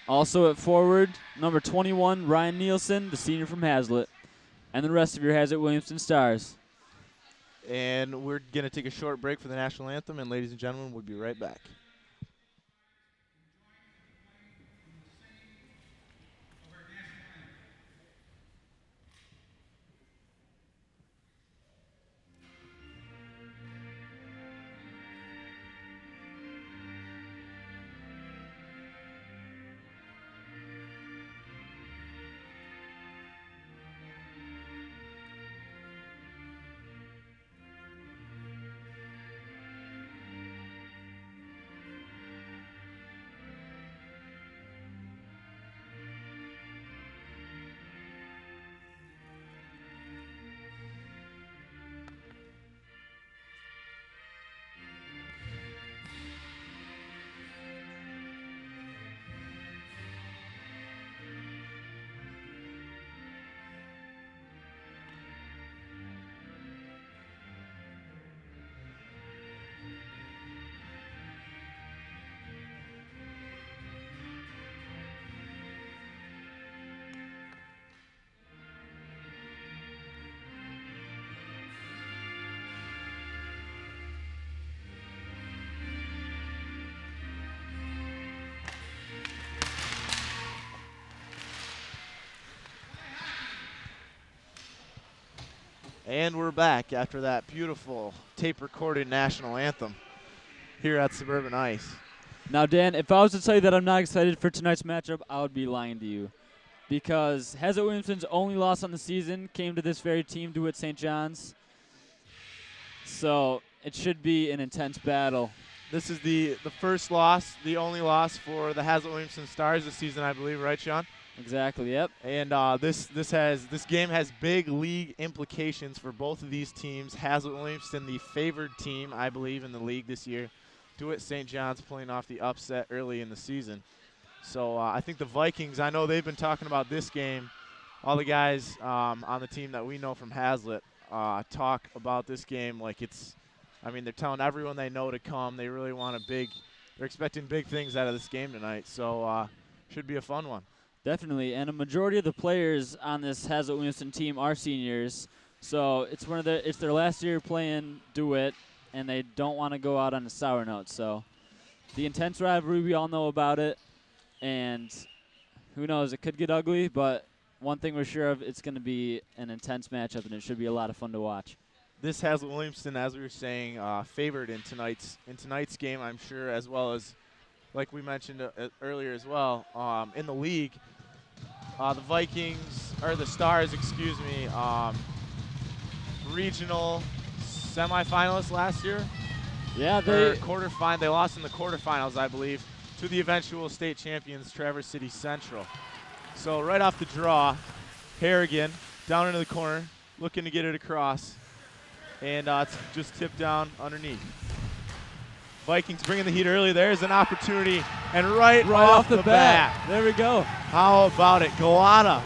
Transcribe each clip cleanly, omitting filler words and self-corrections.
Also at forward, number 21, Ryan Nielsen, the senior from Hazlitt, and the rest of your Hazlitt-Williamston Stars. And we're going to take a short break for the national anthem, and ladies and gentlemen, we'll be right back. And we're back after that beautiful tape-recorded national anthem here at Suburban Ice. Now, Dan, if I was to tell you that I'm not excited for tonight's matchup, I would be lying to you. Because Hazlitt-Williamston's only loss on the season came to this very team, DeWitt St. John's. So it should be an intense battle. This is the first loss, the only loss for the Hazlitt-Williamston Stars this season, I believe, right, Sean? Exactly, yep. And this game has big league implications for both of these teams. Hazlitt-Williamston, the favored team, I believe, in the league this year. DeWitt St. John's playing off the upset early in the season. So I think the Vikings, I know they've been talking about this game. All the guys on the team that we know from Hazlitt talk about this game like it's, I mean, they're telling everyone they know to come. They really want they're expecting big things out of this game tonight. So should be a fun one. Definitely, and a majority of the players on this Hazlitt-Williamston team are seniors, so it's their last year playing DeWitt, and they don't want to go out on a sour note. So the intense rivalry, we all know about it, and who knows, it could get ugly, but one thing we're sure of, it's going to be an intense matchup, and it should be a lot of fun to watch. This Hazlitt-Williamston, as we were saying, favored in tonight's game, I'm sure, as well as, like we mentioned earlier as well, in the league. The Stars, regional semifinalists last year. Yeah, they lost in the quarterfinals, I believe, to the eventual state champions, Traverse City Central. So right off the draw, Harrigan down into the corner, looking to get it across, and it's just tipped down underneath. Vikings bringing the heat early. There's an opportunity, and right off the bat. There we go. How about it? Galata.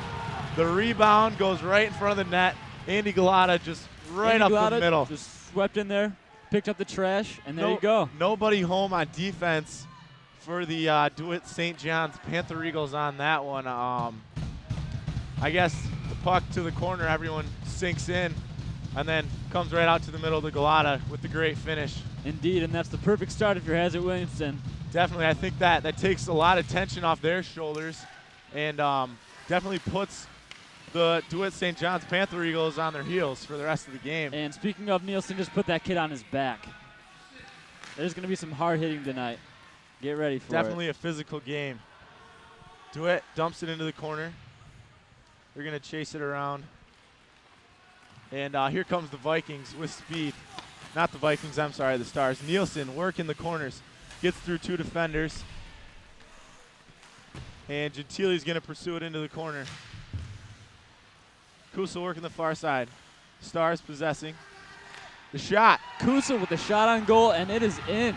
The rebound goes right in front of the net. Andy Galata just up the middle. Just swept in there, picked up the trash, and there you go. Nobody home on defense for the DeWitt St. John's Panther Eagles on that one. I guess the puck to the corner, everyone sinks in, and then comes right out to the middle to Galata with the great finish. Indeed, and that's the perfect start if you're Hazlitt-Williamston. Definitely, I think that takes a lot of tension off their shoulders, and definitely puts the DeWitt St. John's Panther Eagles on their heels for the rest of the game. And speaking of, Nielsen just put that kid on his back. There's going to be some hard hitting tonight. Get ready for it. Definitely a physical game. DeWitt dumps it into the corner. They're going to chase it around. And here comes the Vikings with speed. Not the Vikings, I'm sorry, the Stars. Nielsen working the corners. Gets through two defenders. And Gentili's going to pursue it into the corner. Kusa working the far side. Stars possessing. The shot. Kusa with the shot on goal, and it is in.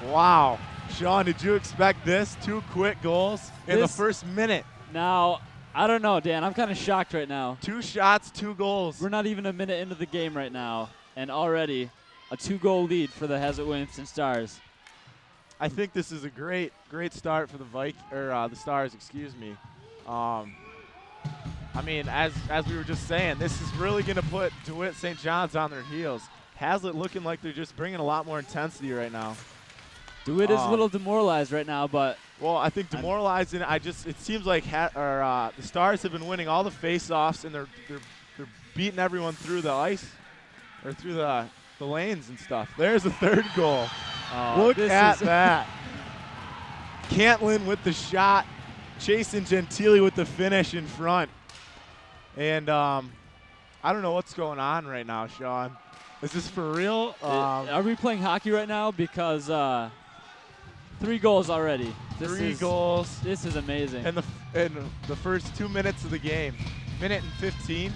Wow. Sean, did you expect this? 2 quick goals in the first minute. Now, I don't know, Dan. I'm kind of shocked right now. 2 shots, 2 goals. We're not even a minute into the game right now, and already a 2-goal lead for the Hazlitt-Williamston Stars. I think this is a great start for the Stars. Excuse me. I mean, as we were just saying, this is really going to put DeWitt St. John's on their heels. Hazlitt looking like they're just bringing a lot more intensity right now. DeWitt is a little demoralized right now, but well, I think demoralizing. It seems like the Stars have been winning all the face-offs, and they're beating everyone through the ice or through the lanes and stuff. There's a third goal. Look at that. Cantlin with the shot, chasing Gentili with the finish in front. And I don't know what's going on right now, Sean. Is this for real? Are we playing hockey right now? Because 3 goals already. Three goals. This is amazing. In the first 2 minutes of the game. Minute and 15.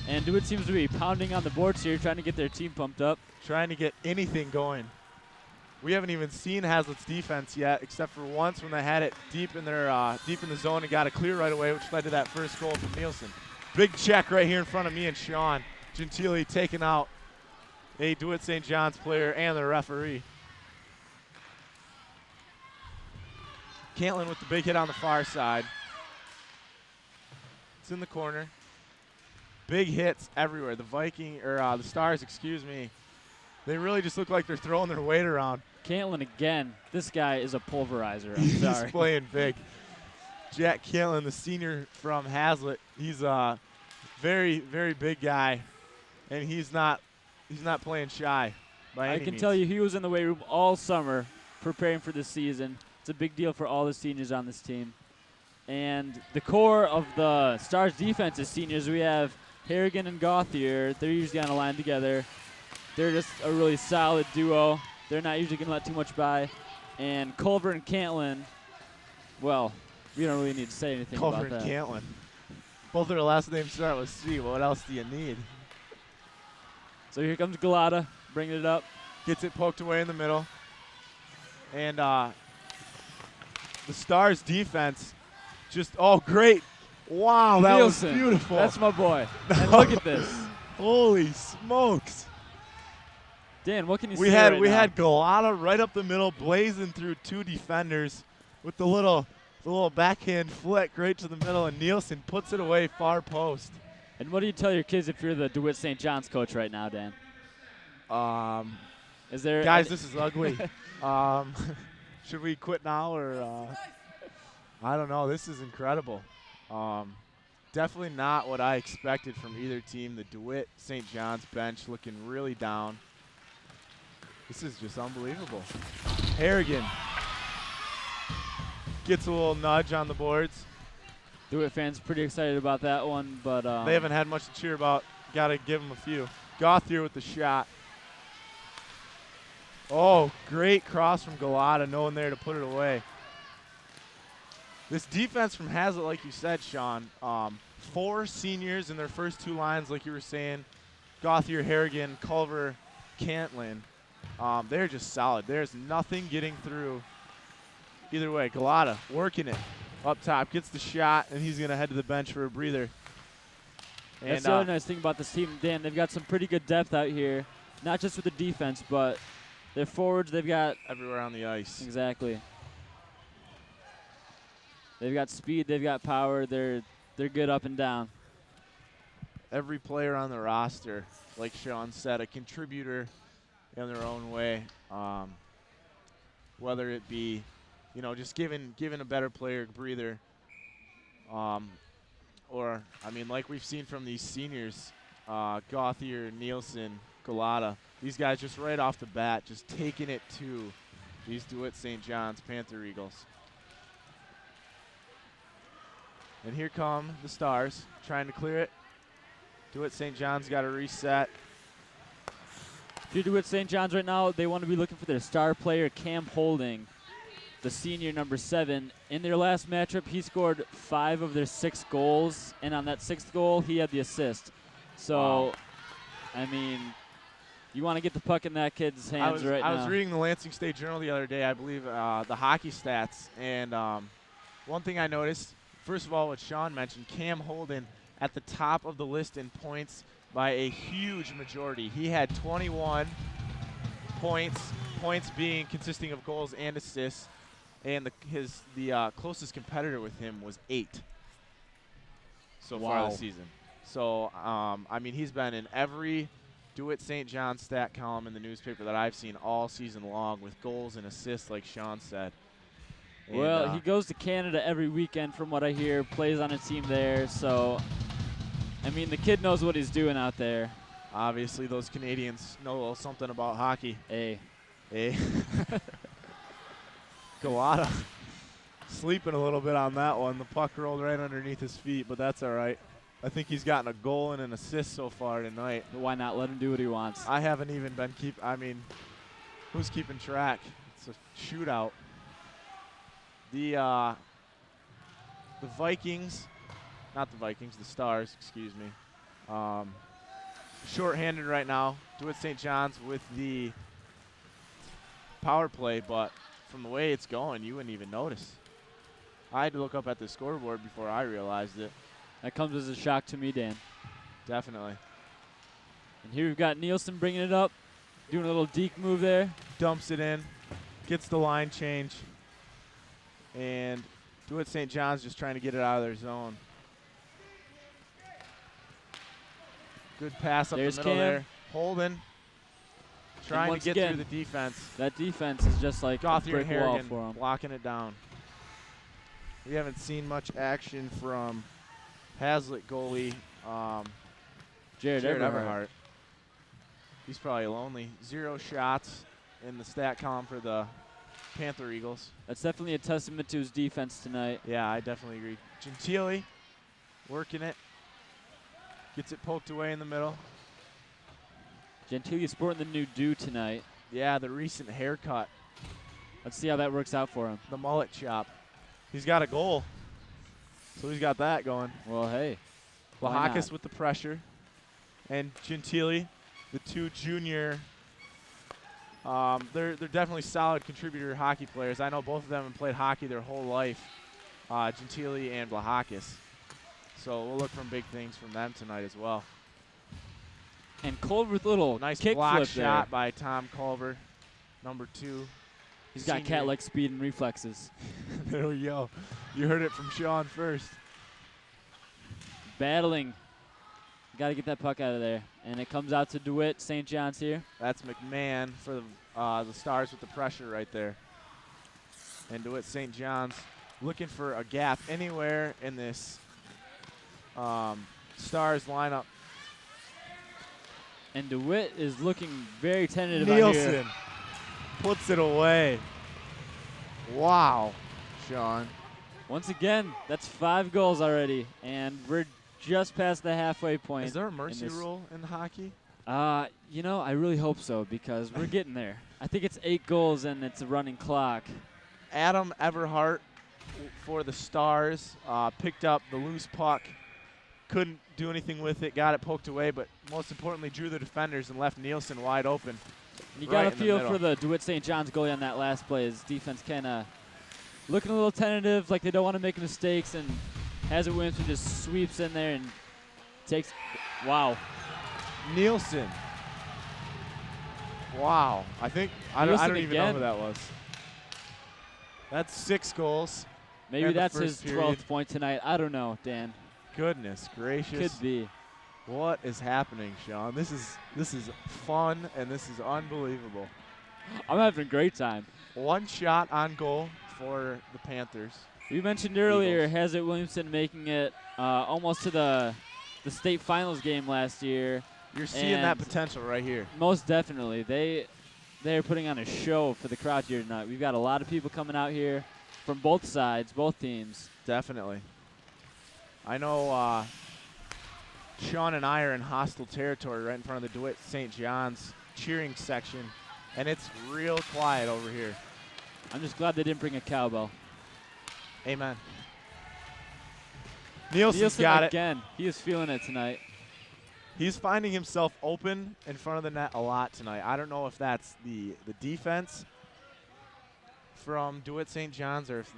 And DeWitt seems to be pounding on the boards here, trying to get their team pumped up. Trying to get anything going. We haven't even seen Hazlitt's defense yet, except for once when they had it deep in the zone and got a clear right away, which led to that first goal from Nielsen. Big check right here in front of me and Sean. Gentili taking out a DeWitt St. John's player and the referee. Cantlin with the big hit on the far side. It's in the corner. Big hits everywhere. The Stars, excuse me. They really just look like they're throwing their weight around. Cantlin again. This guy is a pulverizer. I'm He's sorry. playing big. Jack Cantlin, the senior from Hazlitt, he's a very, very big guy, and he's not playing shy by any means. I can tell you he was in the weight room all summer preparing for this season. It's a big deal for all the seniors on this team. And the core of the Stars defense is seniors. We have Harrigan and Gauthier. They're usually on a line together. They're just a really solid duo. They're not usually going to let too much by. And Culver and Cantlin, well, we don't really need to say anything Culver about that. and Cantlin. Both their last names start with C. What else do you need? So here comes Galata, bringing it up. Gets it poked away in the middle. And the Stars defense just, great. Wow, that Nielsen, was beautiful. That's my boy. And look at this. Holy smokes. Dan, what can you We say had right we now? had Galata right up the middle, blazing through 2 defenders with the little backhand flick right to the middle, and Nielsen puts it away far post. And what do you tell your kids if you're the DeWitt St. John's coach right now, Dan? Is there Guys, this is ugly. Should we quit now or I don't know. This is incredible. Definitely not what I expected from either team. The DeWitt St. John's bench looking really down. This is just unbelievable. Harrigan gets a little nudge on the boards. DeWitt fans pretty excited about that one, but They haven't had much to cheer about. Got to give them a few. Gauthier with the shot. Oh, great cross from Galata. No one there to put it away. This defense from Hazlitt, like you said, Sean, 4 seniors in their first 2 lines, like you were saying. Gauthier, Harrigan, Culver, Cantlin. They're just solid. There's nothing getting through either way. Galata working it up top, gets the shot, and he's going to head to the bench for a breather. And that's the other nice thing about this team, Dan. They've got some pretty good depth out here, not just with the defense, but their forwards. They've got everywhere on the ice. Exactly. They've got speed. They've got power. They're good up and down. Every player on the roster, like Sean said, a contributor in their own way. Whether it be, just giving a better player a breather, or like we've seen from these seniors, Gauthier, Nielsen, Galata. These guys just right off the bat, just taking it to these DeWitt St. John's Panther Eagles. And here come the Stars trying to clear it. DeWitt St. John's got to reset. If you're DeWitt St. John's right now, they want to be looking for their star player, Cam Holding, the senior, number 7. In their last matchup, he scored 5 of their 6 goals, and on that 6th goal, he had the assist. So, wow. You want to get the puck in that kid's hands right now. I was reading the Lansing State Journal the other day, I believe, the hockey stats, and one thing I noticed, first of all, what Sean mentioned, Cam Holden at the top of the list in points by a huge majority. He had 21 points points being consisting of goals and assists, and the closest competitor with him was 8 so far this season. So, I mean, he's been in every DeWitt St. John stat column in the newspaper that I've seen all season long with goals and assists, like Sean said. And well, he goes to Canada every weekend from what I hear, plays on a team there. So, I mean, the kid knows what he's doing out there. Obviously, those Canadians know something about hockey. Hey. Galata sleeping a little bit on that one. The puck rolled right underneath his feet, but that's all right. I think he's gotten a goal and an assist so far tonight. But why not let him do what he wants? I haven't even been who's keeping track? It's a shootout. The Vikings, not the Vikings, the Stars, excuse me. Short-handed right now. DeWitt St. John's with the power play, but from the way it's going, you wouldn't even notice. I had to look up at the scoreboard before I realized it. That comes as a shock to me, Dan. Definitely. And here we've got Nielsen bringing it up, doing a little deke move there. Dumps it in, gets the line change, and DeWitt St. John's just trying to get it out of their zone. Good pass up There's the middle Cam. there. Holden trying to get through the defense. That defense is just like Gauthier a brick wall Harrigan for him. blocking it down. We haven't seen much action from Hazlitt goalie Jared Everhart. Everhart. He's probably lonely. 0 shots in the stat column for the Panther Eagles. That's definitely a testament to his defense tonight. Yeah, I definitely agree. Gentili working it. Gets it poked away in the middle. Gentili sporting the new do tonight. Yeah, the recent haircut. Let's see how that works out for him. The mullet chop. He's got a goal. So he's got that going. Well, hey. Lahakis with the pressure. And Gentili, the 2 junior. They're definitely solid contributor hockey players. I know both of them have played hockey their whole life. Gentili and Lahakis. So we'll look for big things from them tonight as well. And Culver with a little nice kick block flip shot there. by Tom Culver, number 2. He's got cat-like speed and reflexes. There we go. You heard it from Sean first. Battling. Got to get that puck out of there. And it comes out to DeWitt St. John's here. That's McMahon for the Stars with the pressure right there. And DeWitt St. John's looking for a gap anywhere in this Stars lineup. And DeWitt is looking very tentative out here. Nielsen puts it away. Wow, Sean. Once again, that's 5 goals already, and we're just past the halfway point. Is there a mercy rule in hockey? You know, I really hope so because we're getting there. I think it's 8 goals and it's a running clock. Adam Everhart for the Stars picked up the loose puck. Couldn't do anything with it, got it poked away, but most importantly drew the defenders and left Nielsen wide open. You got to feel for the DeWitt St. John's goalie on that last play. His defense kind of looking a little tentative, like they don't want to make mistakes, and Hazard Williamson just sweeps in there and takes. Wow. Nielsen. Wow. I don't even know who that was. That's 6 goals. Maybe that's his 12th point tonight. I don't know, Dan. Goodness gracious. Could be. What is happening, Sean? This is fun, and this is unbelievable. I'm having a great time. 1 shot on goal for the Panthers. We mentioned earlier Hazard Williamson making it almost to the state finals game last year. You're seeing that potential right here. Most definitely. They're putting on a show for the crowd here tonight. We've got a lot of people coming out here from both sides, both teams. Definitely. I know Sean and I are in hostile territory right in front of the DeWitt St. John's cheering section, and it's real quiet over here. I'm just glad they didn't bring a cowbell. Amen. Nielsen's got again. He is feeling it tonight. He's finding himself open in front of the net a lot tonight. I don't know if that's the defense from DeWitt St. John's or if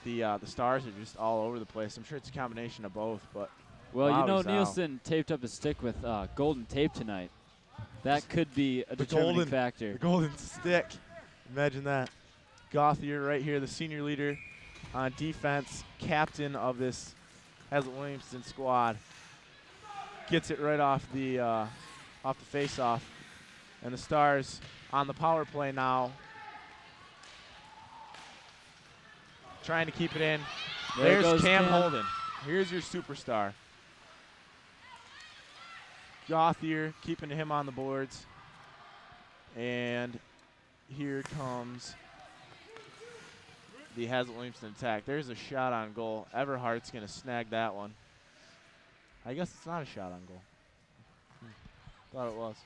the Stars are just all over the place. I'm sure it's a combination of both. But well, you know, Nielsen taped up his stick with golden tape tonight. That could be a determining factor. The golden stick. Imagine that. Gauthier right here, the senior leader on defense, captain of this Hazlet-Williamston squad. Gets it right off the face-off. And the Stars on the power play now. Trying to keep it in. There's Cam Holden. Here's your superstar. Gauthier keeping him on the boards. And here comes the Hazlet-Williamston attack. There's a shot on goal. Everhart's going to snag that one. I guess it's not a shot on goal. Thought it was.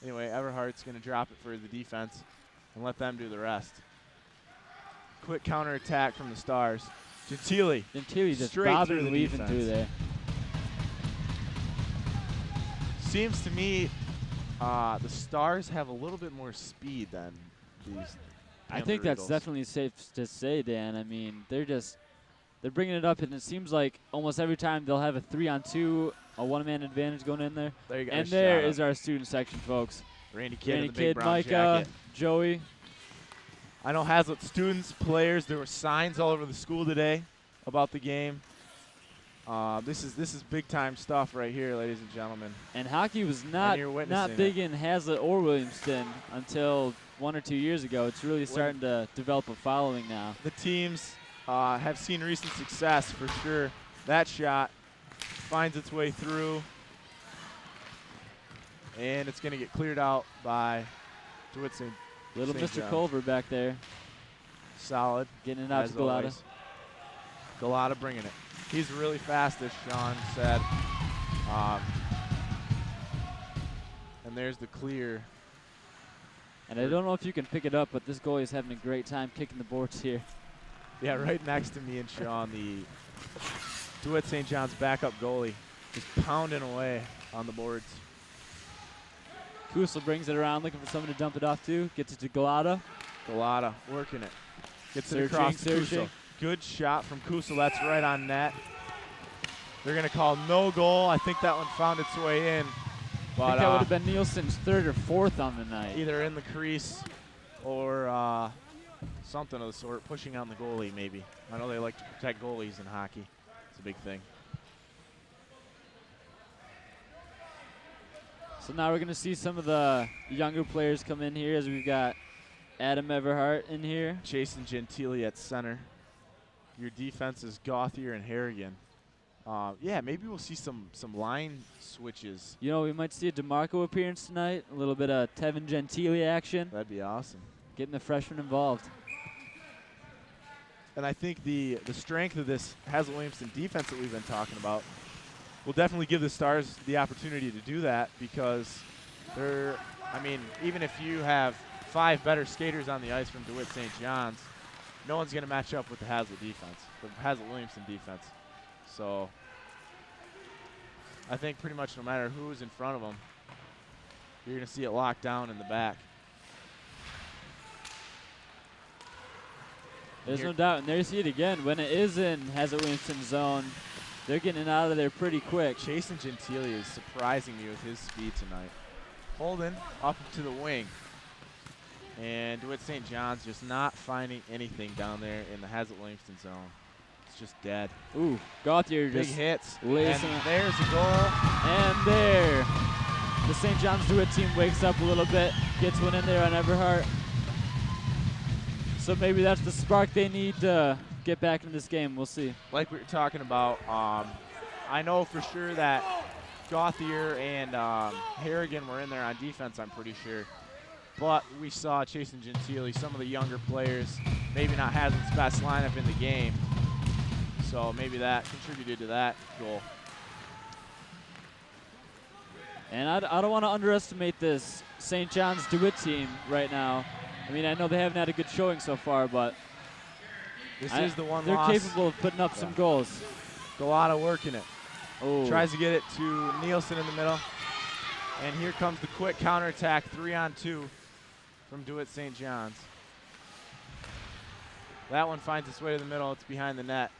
Anyway, Everhart's going to drop it for the defense and let them do the rest. Quick counterattack from the Stars. Gentili just bobbing and weaving through there. Seems to me the Stars have a little bit more speed than these. I think that's definitely safe to say, Dan. I mean, they're bringing it up, and it seems like almost every time they'll have a 3-on-2, a one-man advantage going in there. There you go. And there is our student section, folks. Randy Kidd, the big brown Micah, jacket. Joey. I know Hazlet students, players, there were signs all over the school today about the game. This is big time stuff right here, ladies and gentlemen. And hockey was not big in Hazlet or Williamston until 1 or 2 years ago. It's really starting to develop a following now. The teams have seen recent success for sure. That shot finds its way through, and it's going to get cleared out by DeWitt St. Little Mr. Culver back there. Solid. Getting it out to Galata. Galata bringing it. He's really fast, as Sean said. And there's the clear. And I don't know if you can pick it up, but this goalie is having a great time kicking the boards here. Yeah, right next to me and Sean, the DeWitt St. John's backup goalie, just pounding away on the boards. Kusel brings it around, looking for someone to dump it off to. Gets it to Galata. Galata working it. Gets it across to Kusel. Good shot from Kusel. That's right on net. They're going to call no goal. I think that one found its way in. But I think that would have been Nielsen's 3rd or 4th on the night. Either in the crease or something of the sort, pushing on the goalie maybe. I know they like to protect goalies in hockey. It's a big thing. So now we're going to see some of the younger players come in here as we've got Adam Everhart in here. Jason Gentili at center. Your defense is Gauthier and Harrigan. Yeah, maybe we'll see some line switches. You know, we might see a DeMarco appearance tonight. A little bit of Tevin Gentili action. That'd be awesome. Getting the freshman involved. And I think the strength of this Hazlet-Williamston defense that we've been talking about will definitely give the Stars the opportunity to do that, because even if you have 5 better skaters on the ice from DeWitt St. John's, no one's going to match up with the Hazlet defense, the Hazlet-Williamston defense. So I think pretty much no matter who's in front of them, you're going to see it locked down in the back. There's no doubt. And there you see it again. When it is in Hazlet-Williamston's zone, they're getting it out of there pretty quick. Jason Gentili is surprising me with his speed tonight. Holden up to the wing. And DeWitt St. John's just not finding anything down there in the Hazlet-Williamston zone. It's just dead. Ooh, Gauthier big just hits. And there's the goal. And there. The St. John's DeWitt team wakes up a little bit, gets one in there on Everhart. So maybe that's the spark they need to get back in this game. We'll see. Like we were talking about, I know for sure that Gauthier and Harrigan were in there on defense, I'm pretty sure. But we saw Jason Gentili, some of the younger players, maybe not Hazlet's best lineup in the game. So maybe that contributed to that goal. And I don't want to underestimate this St. John's DeWitt team right now. I mean, I know they haven't had a good showing so far, but this is the one they're loss. capable of putting up some goals. Galata working it. Oh. Tries to get it to Nielsen in the middle. And here comes the quick counterattack, 3-on-2 from DeWitt St. John's. That one finds its way to the middle. It's behind the net.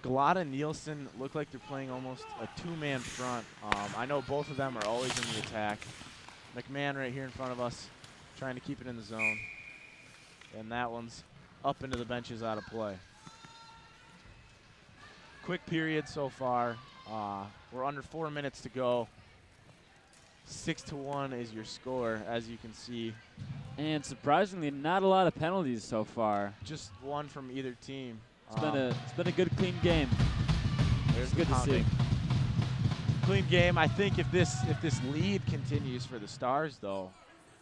Galata and Nielsen look like they're playing almost a 2-man front. I know both of them are always in the attack. McMahon right here in front of us, trying to keep it in the zone. And that one's up into the benches, out of play. Quick period so far. We're under 4 minutes to go. 6-1 is your score, as you can see. And surprisingly, not a lot of penalties so far. Just one from either team. It's been a good, clean game. There's It's good to see. Clean game. I think if this lead continues for the Stars, though,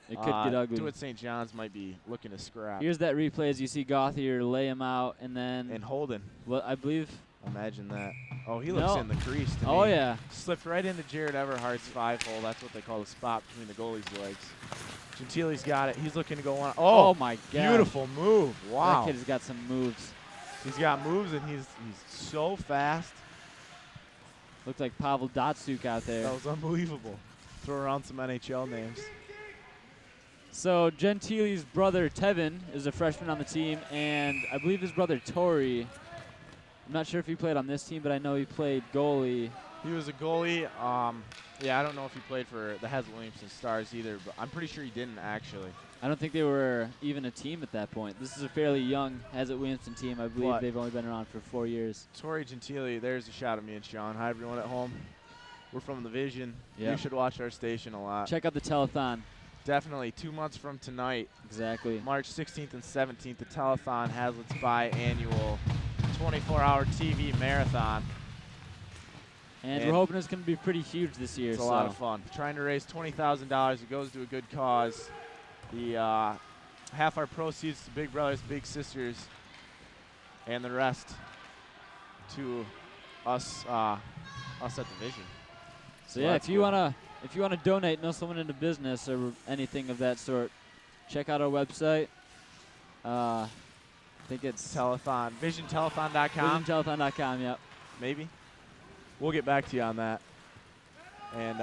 It could get ugly. DeWitt St. John's might be looking to scrap. Here's that replay as you see Gauthier lay him out, and then And Holden. well, I believe. Imagine that. Oh, he looks in the crease to me. Oh yeah. Slipped right into Jared Everhart's 5-hole. That's what they call the spot between the goalie's legs. Gentile's got it. He's looking to go on. Oh my God. Beautiful move. Wow. That kid has got some moves. He's got moves, and he's so fast. Looked like Pavel Datsuk out there. That was unbelievable. Throw around some NHL names. So Gentile's brother Tevin is a freshman on the team, and I believe his brother Tori. I'm not sure if he played on this team, but I know he played goalie. He was a goalie. Yeah, I don't know if he played for the Hazlet-Williamson Stars either, but I'm pretty sure he didn't actually. I don't think they were even a team at that point. This is a fairly young Hazlet-Williamson team. I believe they've only been around for 4 years. Tori Gentile, there's a shot of me and Sean. Hi, everyone at home. We're from the Vision. Yep. You should watch our station a lot. Check out the telethon. Definitely 2 months from tonight. Exactly. March 16th and 17th, the telethon, Hazlitt's biannual 24-hour TV marathon. And we're hoping it's going to be pretty huge this year. It's a lot of fun. Trying to raise $20,000. It goes to a good cause. The half our proceeds to Big Brothers Big Sisters, and the rest to us at the Vision. So yeah, if you wanna donate, know someone into business or anything of that sort, check out our website. I think it's Telethon, visiontelethon.com. visiontelethon.com. Yep. Maybe. We'll get back to you on that. And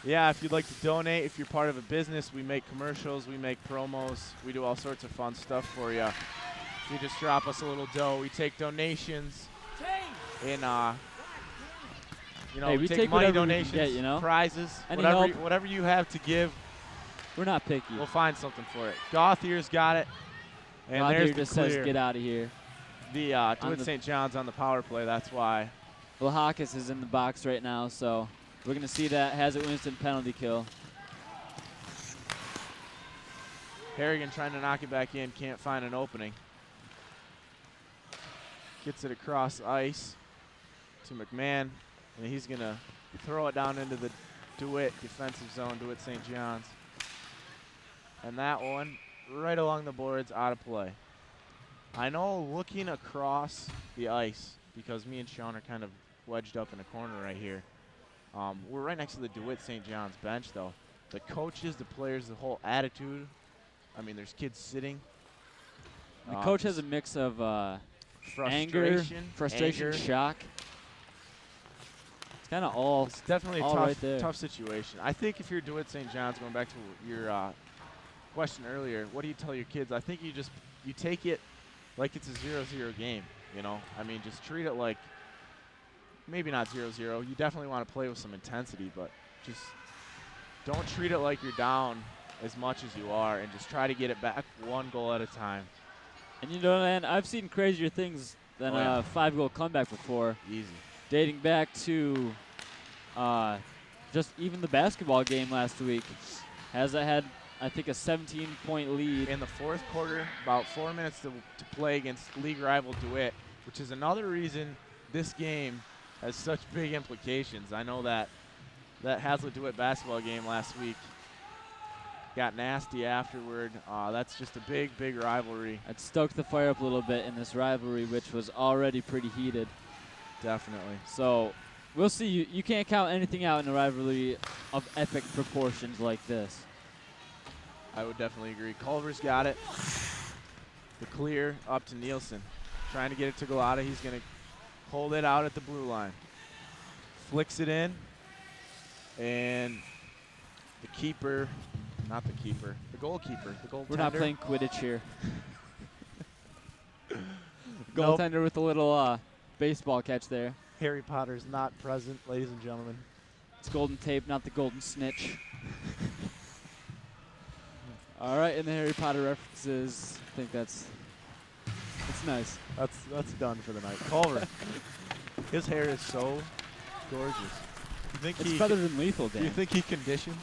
yeah, if you'd like to donate, if you're part of a business, we make commercials, we make promos, we do all sorts of fun stuff for you. If you just drop us a little dough, we take donations in, Hey, we take money whatever we can donations, get, you know? prizes, Any help? whatever you have to give, We're not picky. we'll find something for it. Gauthier's got it. And Gauthier there's the just clear. says get out of here. The DeWitt St. John's on the power play, that's why. Lahakis is in the box right now, so we're going to see that Hazlet-Williamson penalty kill. Harrigan trying to knock it back in, can't find an opening. Gets it across ice to McMahon, and he's going to throw it down into the DeWitt defensive zone, DeWitt St. John's. And that one, right along the boards, out of play. I know looking across the ice, because me and Sean are kind of wedged up in a corner right here. We're right next to the DeWitt St. John's bench, though. The coaches, the players, the whole attitude. I mean, there's kids sitting. The coach has a mix of anger, frustration, shock. It's kind of all. It's definitely all a right there. tough situation. I think if you're DeWitt St. John's, going back to your question earlier, what do you tell your kids? I think you take it like it's a 0-0 game. You know, I mean, just treat it like maybe not 0-0. You definitely want to play with some intensity, but just don't treat it like you're down as much as you are, and just try to get it back one goal at a time. And you know, man, I've seen crazier things than a 5-goal comeback before. Easy. Dating back to just even the basketball game last week. Hazlet had, I think, a 17-point lead. In the fourth quarter, about 4 minutes to play against league rival DeWitt, which is another reason this game has such big implications. I know that Hazlet-DeWitt basketball game last week got nasty afterward. That's just a big, big rivalry. It stoked the fire up a little bit in this rivalry, which was already pretty heated. Definitely. So we'll see. You can't count anything out in a rivalry of epic proportions like this. I would definitely agree. Culver's got it. The clear up to Nielsen. Trying to get it to Galata. He's going to hold it out at the blue line. Flicks it in. And the keeper, not the keeper, the goalkeeper, the goaltender. We're not playing Quidditch here. Goaltender with a little baseball catch there. Harry Potter's not present, ladies and gentlemen. It's golden tape, not the golden snitch. All right, and the Harry Potter references. I think that's nice. That's done for the night. Culver, his hair is so gorgeous. You think It's feathered and lethal, Dan. Do you think he conditions?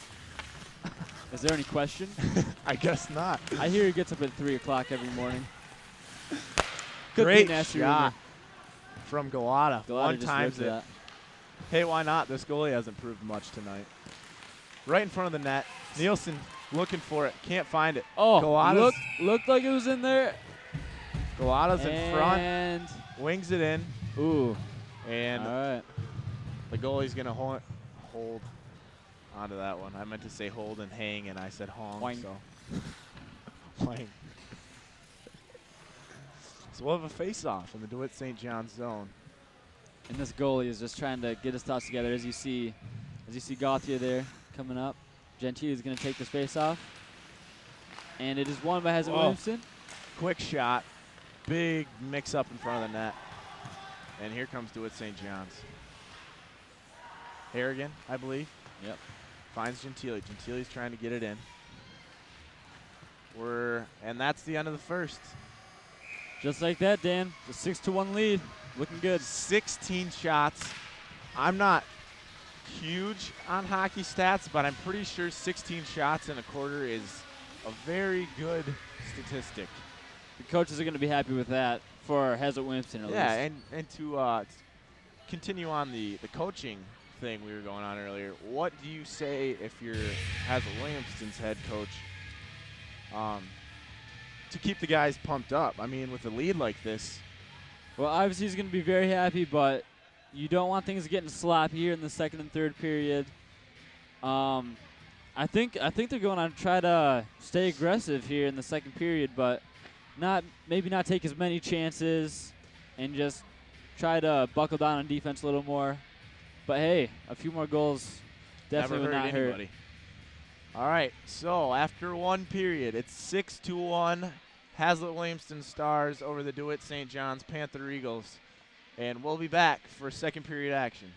Is there any question? I guess not. I hear he gets up at 3 o'clock every morning. Great shot from Galata. One times it. That. Hey, why not? This goalie hasn't proved much tonight. Right in front of the net. Nielsen looking for it. Can't find it. Oh, looked like it was in there. Galata's in front. And wings it in. Ooh. And all right. The goalie's going to hold onto that one. I meant to say hold and hang, and I said hong. Wang. So. Wang. So we'll have a face-off in the DeWitt St. John's zone. And this goalie is just trying to get his thoughts together. As you see Gauthier there coming up. Gentile is going to take this face-off. And it is won by Hazard Williamson. Quick shot. Big mix-up in front of the net. And here comes DeWitt St. John's. Harrigan, I believe. Yep. Finds Gentile. Gentile's trying to get it in. And that's the end of the first. Just like that, Dan. The 6-1 lead. Looking good. 16 shots. I'm not huge on hockey stats, but I'm pretty sure 16 shots in a quarter is a very good statistic. The coaches are going to be happy with that for Hazard Williamson at least. Yeah, and to continue on the coaching thing we were going on earlier, what do you say if you're Hazard Williamson's head coach to keep the guys pumped up? I mean, with a lead like this. Well, obviously he's going to be very happy, but you don't want things getting sloppy here in the second and third period. I think they're going to try to stay aggressive here in the second period, but maybe not take as many chances and just try to buckle down on defense a little more. But hey, a few more goals definitely would not hurt. All right, so after one period, it's 6-1. Hazlitt Williamston Stars over the DeWitt St. John's Panther Eagles. And we'll be back for second period action.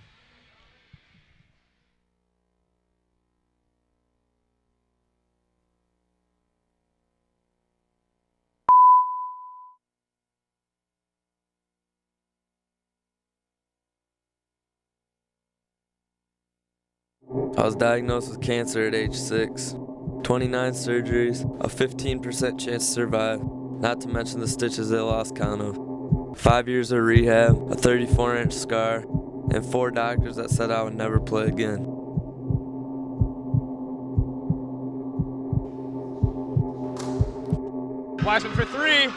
I was diagnosed with cancer at age 6. 29 surgeries, a 15% chance to survive, not to mention the stitches they lost count of. 5 years of rehab, a 34-inch scar, and 4 doctors that said I would never play again. Wiseman for 3.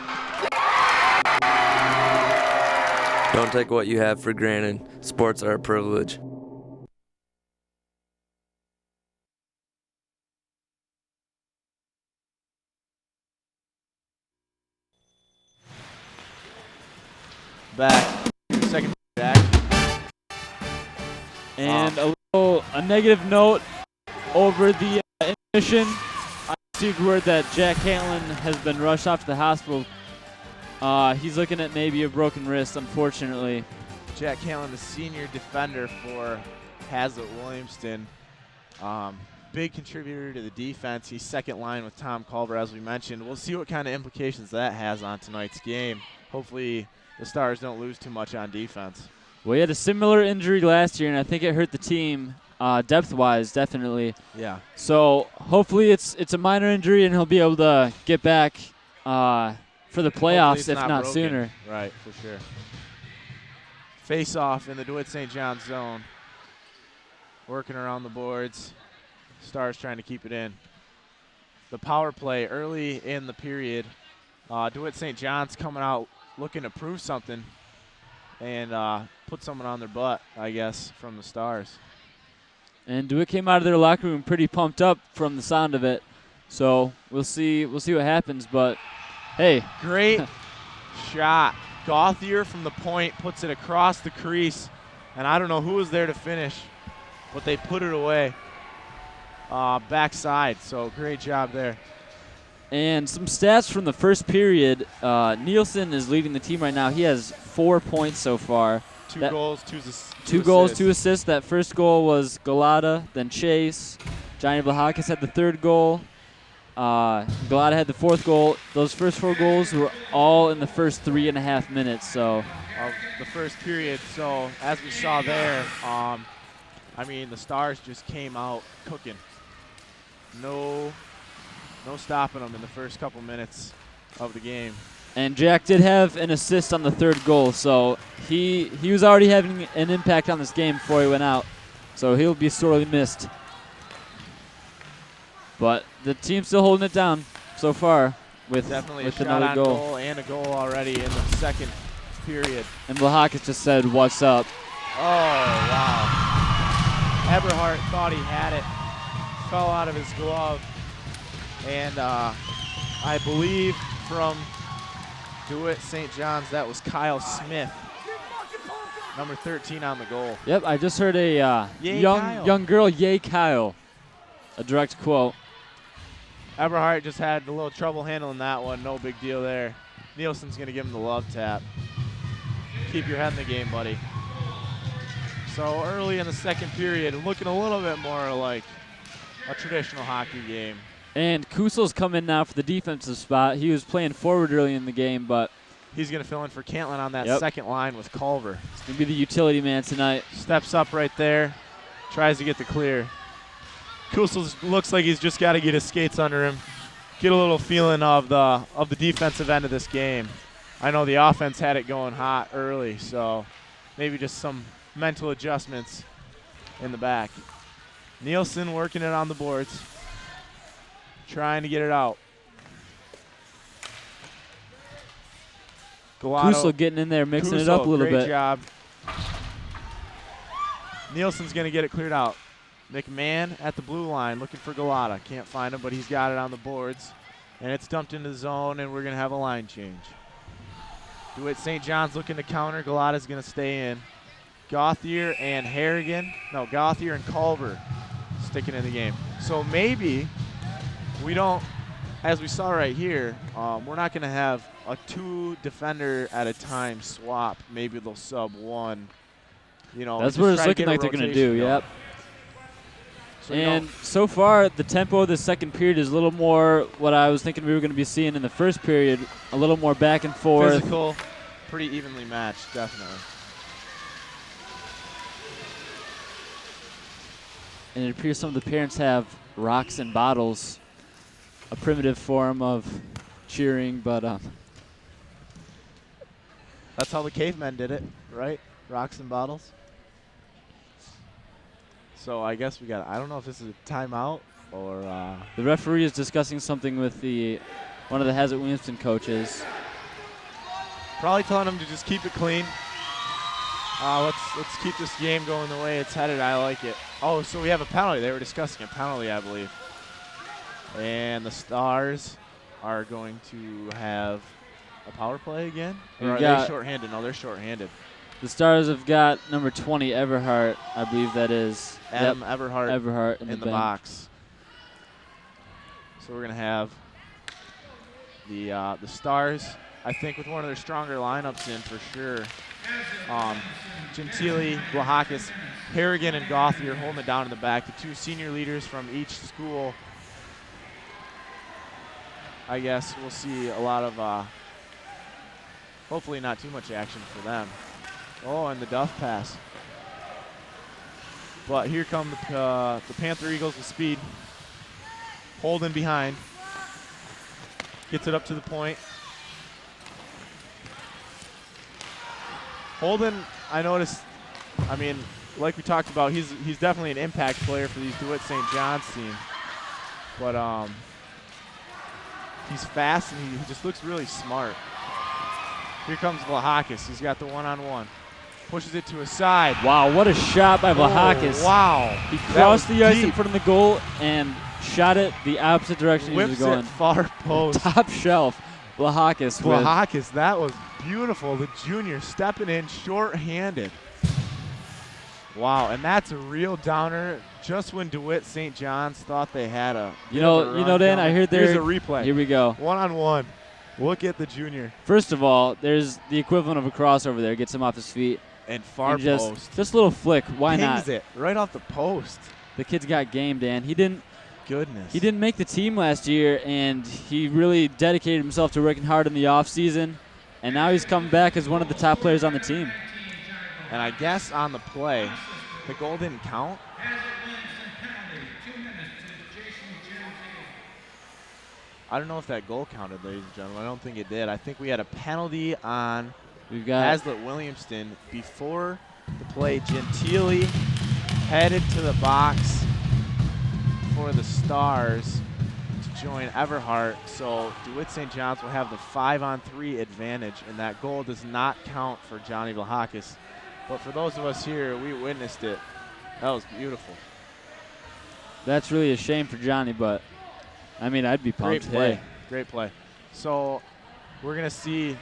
Don't take what you have for granted. Sports are a privilege. Back. Second action. And a negative note over the intermission. I received word that Jack Hanlon has been rushed off to the hospital. He's looking at maybe a broken wrist, unfortunately. Jack Hanlon, the senior defender for Hazlitt Williamston. Big contributor to the defense. He's second line with Tom Culver, as we mentioned. We'll see what kind of implications that has on tonight's game. Hopefully the Stars don't lose too much on defense. Well, he had a similar injury last year, and I think it hurt the team depth-wise, definitely. Yeah. So hopefully it's a minor injury, and he'll be able to get back for the playoffs, if not sooner. Right, for sure. Face-off in the DeWitt St. John's zone. Working around the boards. Stars trying to keep it in. The power play early in the period. DeWitt St. John's coming out looking to prove something and put someone on their butt, I guess, from the Stars. And DeWitt came out of their locker room pretty pumped up from the sound of it. So we'll see what happens, but hey. Great shot. Gauthier from the point puts it across the crease, and I don't know who was there to finish, but they put it away backside, so great job there. And some stats from the first period. Nielsen is leading the team right now. He has 4 points so far. Two goals, two assists. That first goal was Galata, then Chase. Johnny Vlahakis had the third goal. Galata had the 4th goal. Those first 4 goals were all in the first 3.5 minutes. So of the first period. So as we saw there, I mean, the Stars just came out cooking. No stopping them in the first couple minutes of the game. And Jack did have an assist on the 3rd goal, so he was already having an impact on this game before he went out. So he'll be sorely missed. But the team's still holding it down so far with Definitely with a shot another on goal and a goal already in the second period. And Vlahakis just said, "What's up?" Oh, wow. Eberhardt thought he had it. Fell out of his glove. And I believe from DeWitt St. John's, that was Kyle Smith, number 13 on the goal. Yep, I just heard a young girl, "Yay, Kyle." A direct quote. Eberhardt just had a little trouble handling that one. No big deal there. Nielsen's going to give him the love tap. Keep your head in the game, buddy. So early in the second period, looking a little bit more like a traditional hockey game. And Kusel's come in now for the defensive spot. He was playing forward early in the game, but he's going to fill in for Cantlin on that second line with Culver. He's going to be the utility man tonight. Steps up right there, tries to get the clear. Kusel looks like he's just got to get his skates under him, get a little feeling of the defensive end of this game. I know the offense had it going hot early, so maybe just some mental adjustments in the back. Nielsen working it on the boards, trying to get it out. Kusel getting in there, mixing it up a little bit. Great job. Nielsen's going to get it cleared out. McMahon at the blue line looking for Galata. Can't find him, but he's got it on the boards. And it's dumped into the zone, and we're going to have a line change. DeWitt St. John's looking to counter. Galata's going to stay in. Gauthier and Gauthier and Culver sticking in the game. So maybe we don't, as we saw right here, we're not going to have a 2 defender at a time swap. Maybe they'll sub 1. You know, that's what it's looking like they're going to do. Yep. So and so far, the tempo of the second period is a little more what I was thinking we were going to be seeing in the first period, a little more back and forth. Physical, pretty evenly matched, definitely. And it appears some of the parents have rocks and bottles, a primitive form of cheering, but that's how the cavemen did it, right? Rocks and bottles. So I guess we got, I don't know if this is a timeout or. The referee is discussing something with one of the Hazard Williamston coaches. Probably telling him to just keep it clean. Let's keep this game going the way it's headed. I like it. Oh, so we have a penalty. They were discussing a penalty, I believe. And the Stars are going to have a power play again? Or are they shorthanded? No, they're shorthanded. The Stars have got number 20, Everhart, I believe that is. Adam Everhart in the box. So we're going to have the Stars, I think, with one of their stronger lineups in for sure. Gentili, Vlahakis, Harrigan, and Gauthier holding it down in the back. The 2 senior leaders from each school. I guess we'll see a lot of, hopefully not too much action for them. Oh, and the Duff pass. But here come the Panther Eagles with speed. Holden behind. Gets it up to the point. Holden, I noticed, I mean, like we talked about, he's definitely an impact player for these DeWitt St. John's team. But he's fast and he just looks really smart. Here comes Vlahakis. He's got the one-on-one. Pushes it to his side. Wow, what a shot by Vlahakis. Oh, wow. He crossed the ice in front of the goal and shot it the opposite direction he was going. Whips it far post. Top shelf. Vlahakis. Vlahakis, that was beautiful. The junior stepping in short-handed. Wow, and that's a real downer. Just when DeWitt St. John's thought they had a you know, Dan, I heard there's a replay. Here we go. One-on-one. Look at the junior. First of all, there's the equivalent of a crossover there. Gets him off his feet. And far post. Just a little flick. Why Pings not? it right off the post. The kid's got game, Dan. He didn't goodness. He didn't make the team last year, and he really dedicated himself to working hard in the offseason, and now he's come back as one of the top players on the team. And I guess on the play, the goal didn't count. I don't know if that goal counted, ladies and gentlemen. I don't think it did. I think we had a penalty on We've got Hazlitt Williamston before the play. Gentili headed to the box for the Stars to join Everhart. So DeWitt St. John's will have the 5-on-3 advantage, and that goal does not count for Johnny Vlahakis. But for those of us here, we witnessed it. That was beautiful. That's really a shame for Johnny, but I mean, I'd be pumped. Great play. Hey. Great play. So we're going to see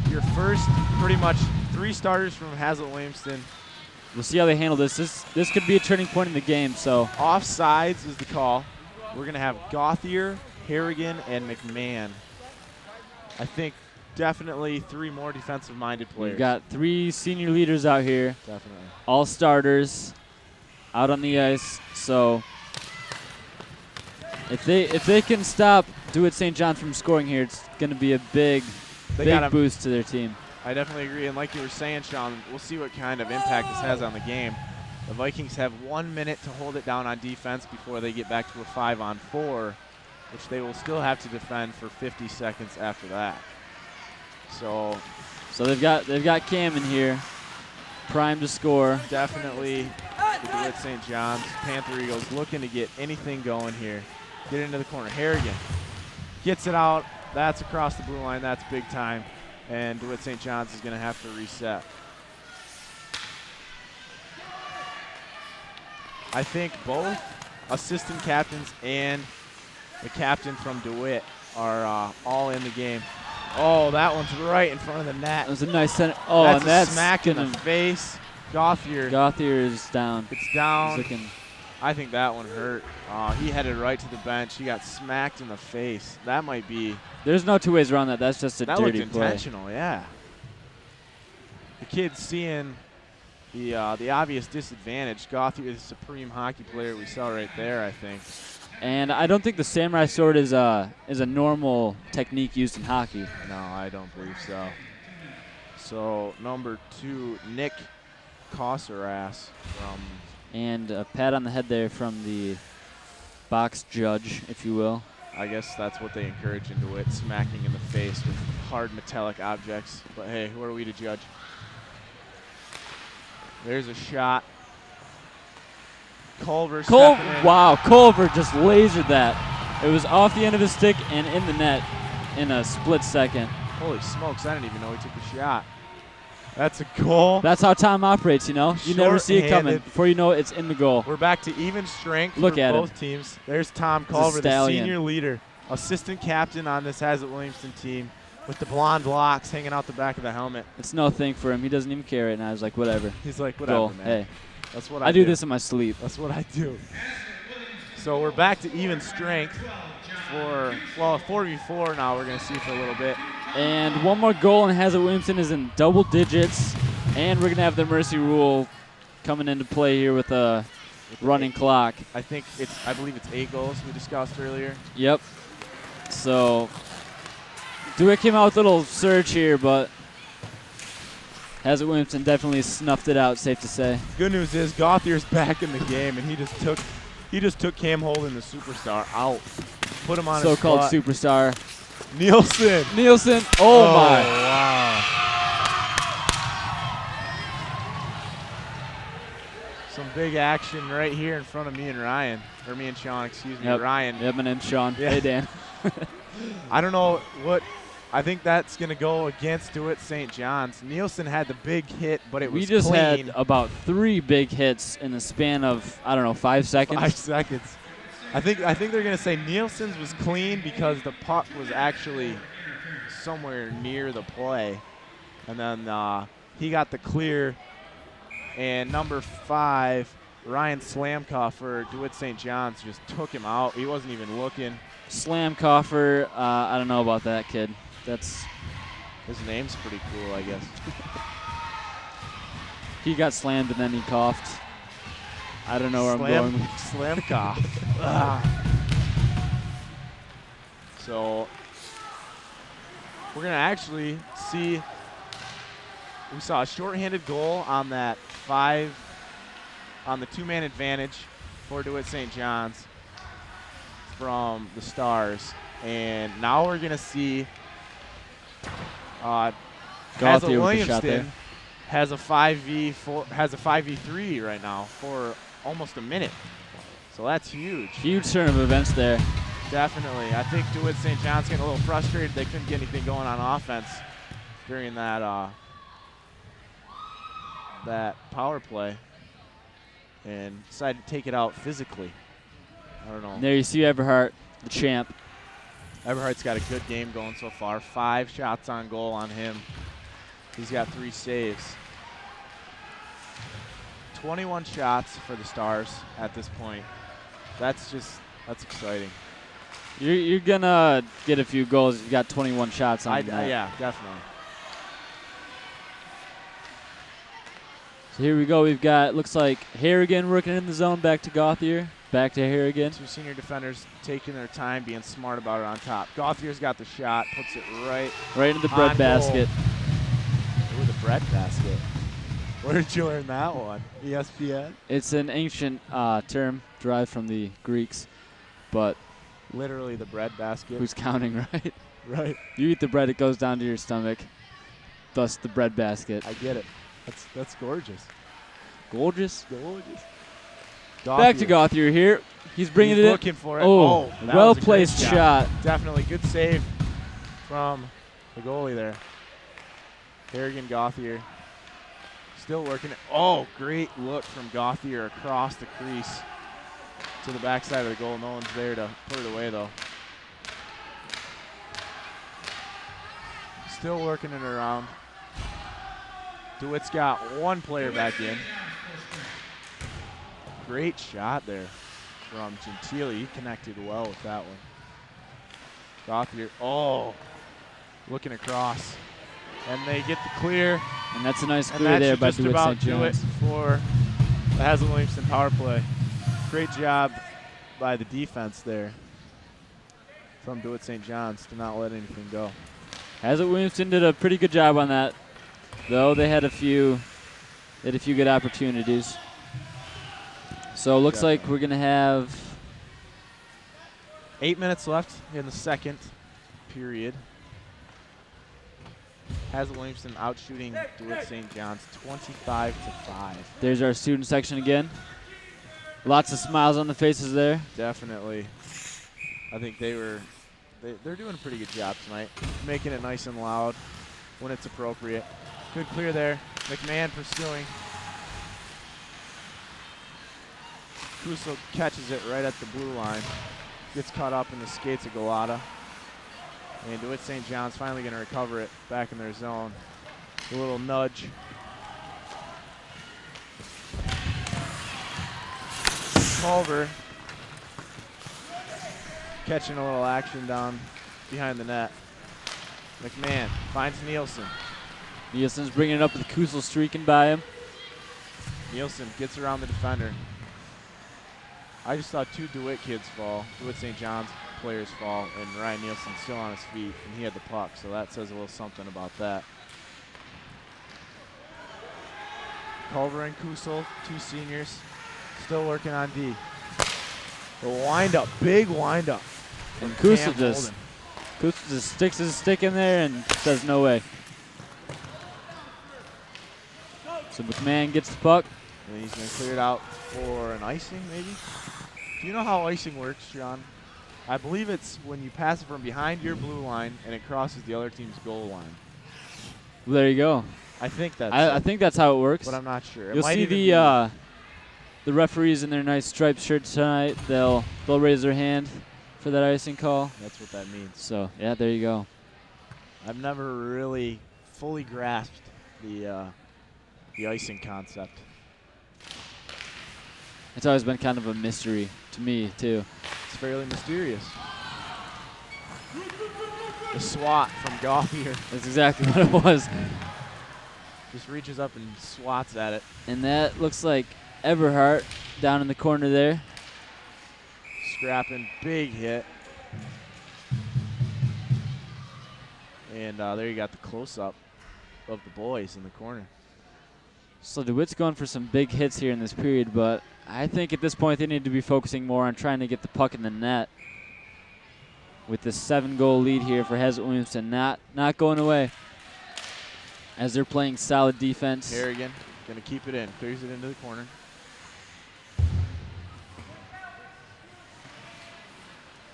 your first pretty much 3 starters from Hazlitt Williamston. We'll see how they handle this. This could be a turning point in the game. So Offsides is the call. We're going to have Gauthier, Harrigan, and McMahon. I think definitely 3 more defensive-minded players. we've got 3 senior leaders out here, Definitely. all starters out on the ice. So if they can stop DeWitt St. John's from scoring here, it's going to be a big boost to their team. I definitely agree. And like you were saying, Sean, we'll see what kind of impact this has on the game. The Vikings have 1 minute to hold it down on defense before they get back to a 5-on-4, which they will still have to defend for 50 seconds after that. So they've got Cam in here, primed to score. definitely the DeWitt St. John's Panther Eagles looking to get anything going here. Get into the corner. Harrigan gets it out. That's across the blue line. That's big time. And DeWitt St. John's is going to have to reset. I think both assistant captains and the captain from DeWitt are all in the game. Oh, that one's right in front of the net. That was a nice center. Oh, that's and that's a smack in the gonna- face. Gauthier. Gauthier is down. It's down. He's looking- I think that one hurt. He headed right to the bench. He got smacked in the face. That might be. There's no 2 ways around that. That's just a That looked dirty play. intentional, yeah. The kid's seeing the obvious disadvantage. Gauthier is the supreme hockey player we saw right there, I think. And I don't think the samurai sword is a normal technique used in hockey. No, I don't believe so. So number 2, Nick Kosseras from. And a pat on the head there from the box judge, if you will. I guess that's what they encourage in DeWitt, smacking in the face with hard metallic objects. But hey, who are we to judge? There's a shot. Culver. Wow, Culver just lasered that. It was off the end of his stick and in the net in a split second. Holy smokes, I didn't even know he took a shot. That's a goal. That's how Tom operates, you know? You never see it coming. Short-handed. Before you know it, it's in the goal. We're back to even strength Look for at him. both teams. There's Tom He's a Culver, the stallion. senior leader, assistant captain on this Hazlitt Williamston team with the blonde locks hanging out the back of the helmet. It's no thing for him. He doesn't even care right now. He's like, whatever. He's like, whatever, Goal. man. Hey, That's what I do this in my sleep. That's what I do. So we're back to even strength for, well, 4v4 now we're going to see for a little bit. And one more goal, and Hazlitt Williamson is in double digits. And we're going to have the mercy rule coming into play here with a running clock. I believe it's 8 goals we discussed earlier. Yep. So DeWitt came out with a little surge here, but Hazlitt Williamson definitely snuffed it out, safe to say. Good news is Gauthier's back in the game, and he just took Cam Holden, the superstar, out. Put him on his So-called butt. superstar. Nielsen. Oh, my. Wow. Some big action right here in front of me and Ryan. Or me and Sean, excuse me. Yep. Ryan. Yep, my name's Sean. Yeah. Hey, Dan. I don't know what. I think that's going to go against DeWitt St. John's. Nielsen had the big hit, but it was We just clean. had about 3 big hits in the span of, 5 seconds. 5 seconds. I think they're going to say Nielsen's was clean because the puck was actually somewhere near the play. And then he got the clear. And number 5, Ryan Slamkoff for DeWitt St. John's just took him out. He wasn't even looking. Slamkoffer, I don't know about that kid. His name's pretty cool, I guess. He got slammed and then he coughed. I don't know where I'm going. Slamkoff. So we're going to actually see, we saw a shorthanded goal on that on the two-man advantage for DeWitt St. John's from the Stars. And now we're going to see Hazlitt Williamston has a 5v3 right now for almost a minute. So that's huge. Huge turn of events there. Definitely. I think DeWitt St. John's getting a little frustrated. They couldn't get anything going on offense during that that power play and decided to take it out physically. I don't know. And there you see Everhart, the champ. Everhart's got a good game going so far. 5 shots on goal on him. He's got 3 saves. 21 shots for the Stars at this point. That's exciting. You're gonna get a few goals. You got 21 shots on that. Yeah, definitely. So here we go. We've got, looks like Harrigan working in the zone. Back to Gauthier. Back to Harrigan. 2 senior defenders taking their time, being smart about it on top. Gauthier's got the shot, puts it right into the bread basket. Ooh, the bread basket. Where did you learn that one? ESPN? It's an ancient term derived from the Greeks, but literally the bread basket. Who's counting, right? Right. You eat the bread, it goes down to your stomach. Thus the bread basket. I get it. That's gorgeous. Gorgeous? Gorgeous. Back to Gauthier here. He's bringing it in. Looking for it. Oh, well-placed shot. Definitely good save from the goalie there. Harrigan Gauthier still working it. Oh, great look from Gauthier across the crease to the backside of the goal. No one's there to put it away, though. Still working it around. DeWitt's got 1 player back in. Great shot there from Gentile. He connected well with that one. Gauthier, looking across. And they get the clear. And that's a nice clear there by DeWitt St. John's. For the Hazlitt Williamston power play. Great job by the defense there from DeWitt St. John's to not let anything go. Hazlitt Williamston did a pretty good job on that, though. They had a few good opportunities. So it looks like we're going to have 8 minutes left in the second period. Hazlitt Williamston outshooting DeWitt St. John's 25-5. There's our student section again. Lots of smiles on the faces there. Definitely. I think they're doing a pretty good job tonight, making it nice and loud when it's appropriate. Good clear there. McMahon pursuing. Kusel catches it right at the blue line. Gets caught up in the skates of Galata. And DeWitt St. John's finally going to recover it back in their zone. A little nudge. Culver catching a little action down behind the net. McMahon finds Nielsen. Nielsen's bringing it up with Kusel streaking by him. Nielsen gets around the defender. I just saw 2 DeWitt kids fall. DeWitt St. John's players fall, and Ryan Nielsen still on his feet, and he had the puck, so that says a little something about that. Culver and Kusel, 2 seniors, still working on D. The wind-up, big wind-up. And Kusel just sticks his stick in there and says no way. So McMahon gets the puck. And he's going to clear it out for an icing, maybe? Do you know how icing works, John? I believe it's when you pass it from behind your blue line and it crosses the other team's goal line. Well, there you go. I think that's I think that's how it works. But I'm not sure. You'll see the referees in their nice striped shirts tonight. They'll raise their hand for that icing call. That's what that means. So, yeah, there you go. I've never really fully grasped the icing concept. It's always been kind of a mystery to me, too. It's fairly mysterious. The swat from Gauthier. That's exactly what it was. Just reaches up and swats at it. And that looks like Everhart down in the corner there. Scrapping, big hit. And there you got the close-up of the boys in the corner. So DeWitt's going for some big hits here in this period, but I think at this point they need to be focusing more on trying to get the puck in the net. With this 7-goal lead here for Hazlet-Williamston, not going away as they're playing solid defense. Harrigan going to keep it in, clears it into the corner.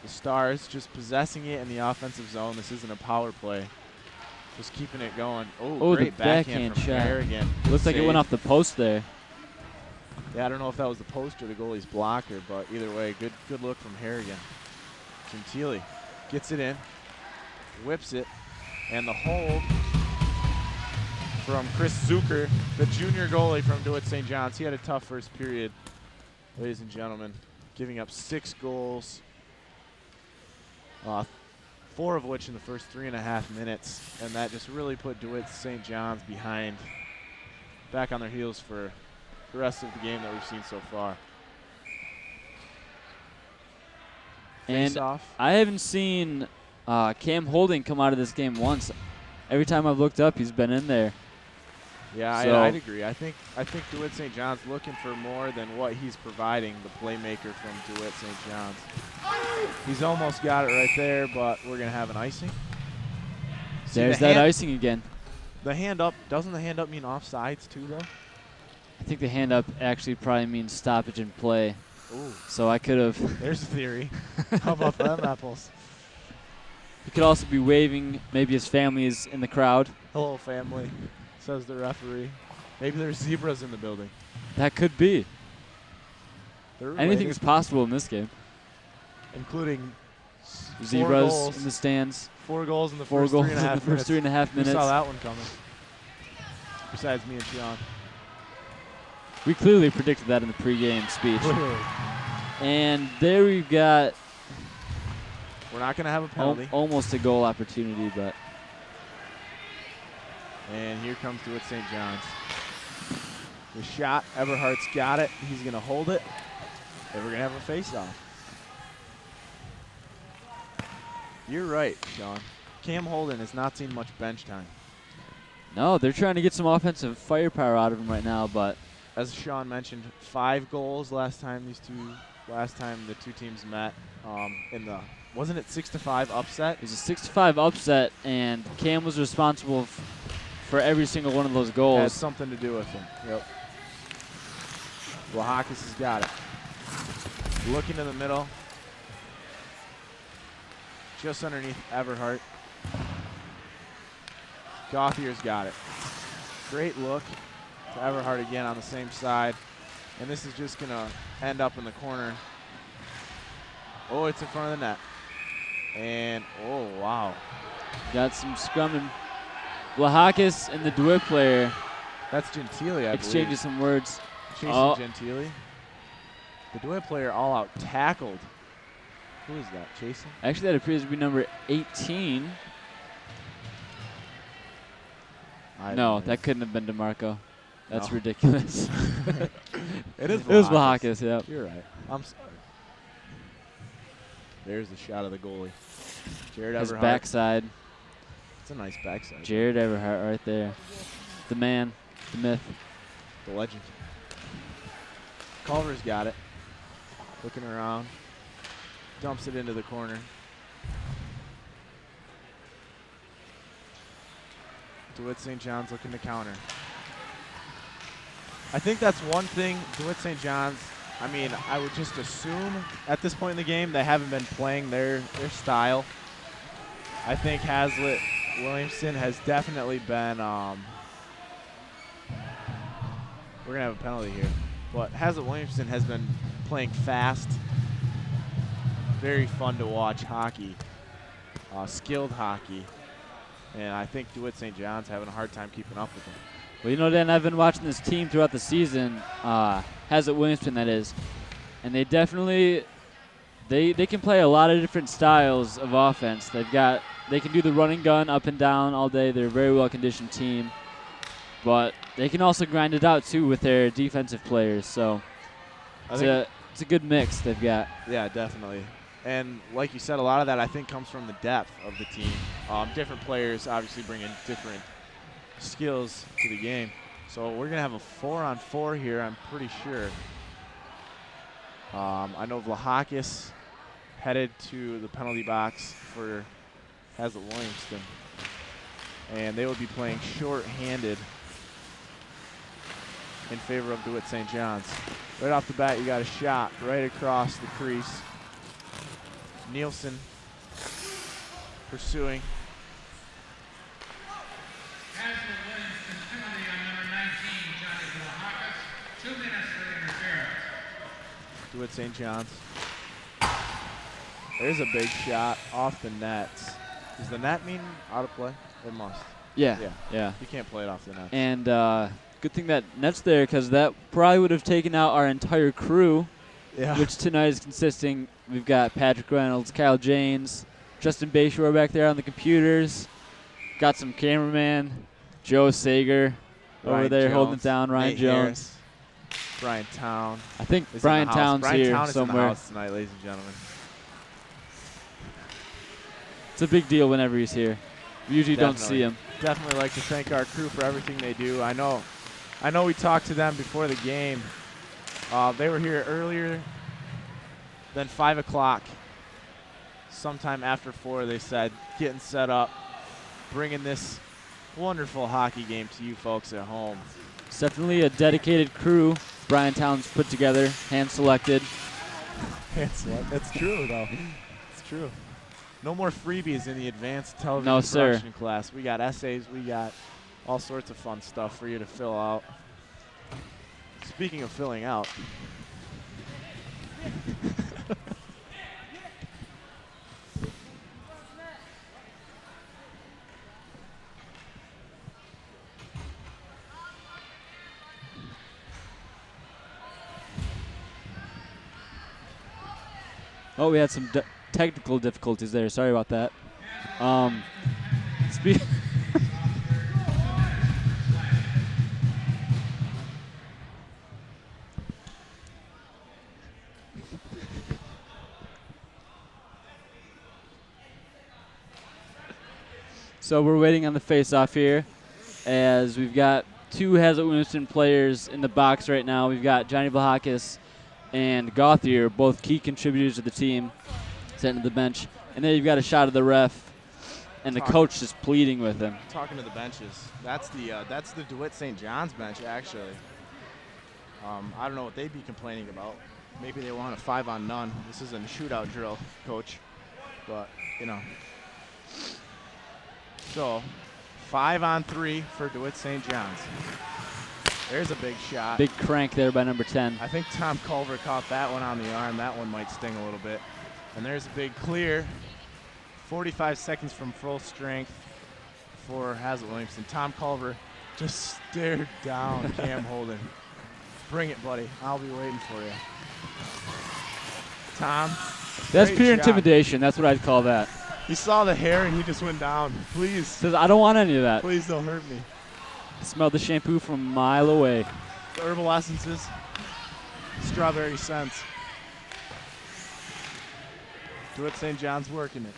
The Stars just possessing it in the offensive zone. This isn't a power play. Just keeping it going. Oh, great the backhand from shot. Harrigan. Looks like it went off the post there. Yeah, I don't know if that was the post or the goalie's blocker, but either way, good look from Harrigan. Gentili gets it in, whips it, and the hold from Chris Zucker, the junior goalie from DeWitt St. John's. He had a tough first period, ladies and gentlemen, giving up 6 goals. 4 of which in the first 3.5 minutes, and that just really put DeWitt St. John's back on their heels for the rest of the game that we've seen so far. And Face-off. I haven't seen Cam Holding come out of this game once. Every time I've looked up, he's been in there. Yeah, So I'd agree. I think DeWitt St. John's looking for more than what he's providing, the playmaker from DeWitt St. John's. He's almost got it right there, but we're going to have an icing. See, There's that icing again. The hand up, doesn't the hand up mean offsides too, though? I think the hand up actually probably means stoppage in play. Ooh. So I could have. There's a theory. How about them apples? He could also be waving. Maybe his family is in the crowd. Hello, family, says the referee. Maybe there's zebras in the building. That could be. They're Anything waiting, is possible in this game. including Zebras in the stands. 4 goals in the 4 first goals 3.5 in the minutes. first 3.5 Who minutes. saw that one coming? Besides me and Sean. We clearly predicted that in the pregame speech. Clearly. And there we've got We're not going to have a penalty. almost a goal opportunity, but And here comes DeWitt St. John's. The shot, Everhart's got it. He's going to hold it. And we're going to have a face-off. You're right, Sean. Cam Holden has not seen much bench time. no, they're trying to get some offensive firepower out of him right now, but As Sean mentioned, 5 goals last time the two teams met in the, wasn't it 6-5 upset? it was a 6-5 upset, and Cam was responsible for every single one of those Had goals. something to do with him. Yep. Lahakis has got it. Looking in the middle. Just underneath Everhart. Gauthier's got it. Great look to Everhart again on the same side. And this is just going to end up in the corner. Oh, it's in front of the net. And, oh, wow. Got some scrumming. Lahakis and the DeWitt player That's Gentili, I exchanging some words. believe. Oh. Chasing Gentili. The DeWitt player all out tackled. Who is that, Chasing? Actually, that appears to be number 18. No, that couldn't have been DeMarco. That's No. ridiculous. It is It was Lahakis. Lahakis, yep. You're right. I'm sorry. There's the shot of the goalie. Jared His Everhart. backside. It's a nice backside. Jared Everhart right there. The man, the myth. The legend. Culver's got it. Looking around. Dumps it into the corner. DeWitt St. John's looking to counter. I think that's one thing DeWitt St. John's, I mean, I would just assume at this point in the game they haven't been playing their style. I think Hazlet Williamson has definitely been, we're going to have a penalty here, but Hazlet Williamson has been playing fast, very fun to watch hockey, skilled hockey, and I think DeWitt St. John's having a hard time keeping up with them. Well, you know, Dan, I've been watching this team throughout the season, Hazlet Williamson, that is, and they definitely, they can play a lot of different styles of offense. They can do the running gun up and down all day. They're a very well-conditioned team, but they can also grind it out, too, with their defensive players. So It's a good mix they've got. Yeah, definitely. And like you said, a lot of that I think comes from the depth of the team. Different players obviously bring in different skills to the game. So we're going to have a 4-on-4 here, I'm pretty sure. I know Vlahakis headed to the penalty box for Hazlitt Williamston. And they will be playing short-handed in favor of DeWitt St. John's. Right off the bat, you got a shot right across the crease. Nielsen pursuing. Hazlitt Williamston penalty on number 19, Johnny Vlahakis. 2 minutes for interference. DeWitt St. John's. There's a big shot off the net. Does the net mean out of play? It must. Yeah. You can't play it off the net. And good thing that net's there, because that probably would have taken out our entire crew, which tonight is consisting. We've got Patrick Reynolds, Kyle Janes, Justin Bayshore back there on the computers. Got some cameraman, Joe Sager over there holding it down, Ryan Nate Jones. Harris, Brian Town. I think is Brian in the house. Town's Brian here Town is somewhere. in the house tonight, ladies and gentlemen. It's a big deal whenever he's here. We usually don't see him. Definitely like to thank our crew for everything they do. I know we talked to them before the game. They were here earlier than 5 o'clock. Sometime after 4, they said, getting set up, bringing this wonderful hockey game to you folks at home. It's definitely a dedicated crew. Brian Town's put together, hand-selected. That's true, though. It's true. No more freebies in the advanced television No, sir. production class. We got essays. We got all sorts of fun stuff for you to fill out. Speaking of filling out. Oh, we had some technical difficulties there. Sorry about that. So we're waiting on the face-off here, as we've got 2 Hazlitt Williamston players in the box right now. We've got Johnny Vlahakis and Gauthier, both key contributors to the team, sent to the bench. And then you've got a shot of the ref, and the coach just pleading with him. Talking to the benches. That's the DeWitt St. John's bench, actually. I don't know what they'd be complaining about. Maybe they want a 5-on-none. This isn't a shootout drill, coach. But, you know. So, 5-on-3 for DeWitt St. John's. There's a big shot. Big crank there by number 10. I think Tom Culver caught that one on the arm. That one might sting a little bit. And there's a big clear. 45 seconds from full strength for Hazlitt Williamston. Tom Culver just stared down Cam Holden. Bring it, buddy. I'll be waiting for you. Tom. That's pure job. intimidation. That's what I'd call that. He saw the hair and he just went down. Please. Says, I don't want any of that. Please don't hurt me. Smell the shampoo from a mile away. The herbal essences. Strawberry scents. DeWitt St. John's working it.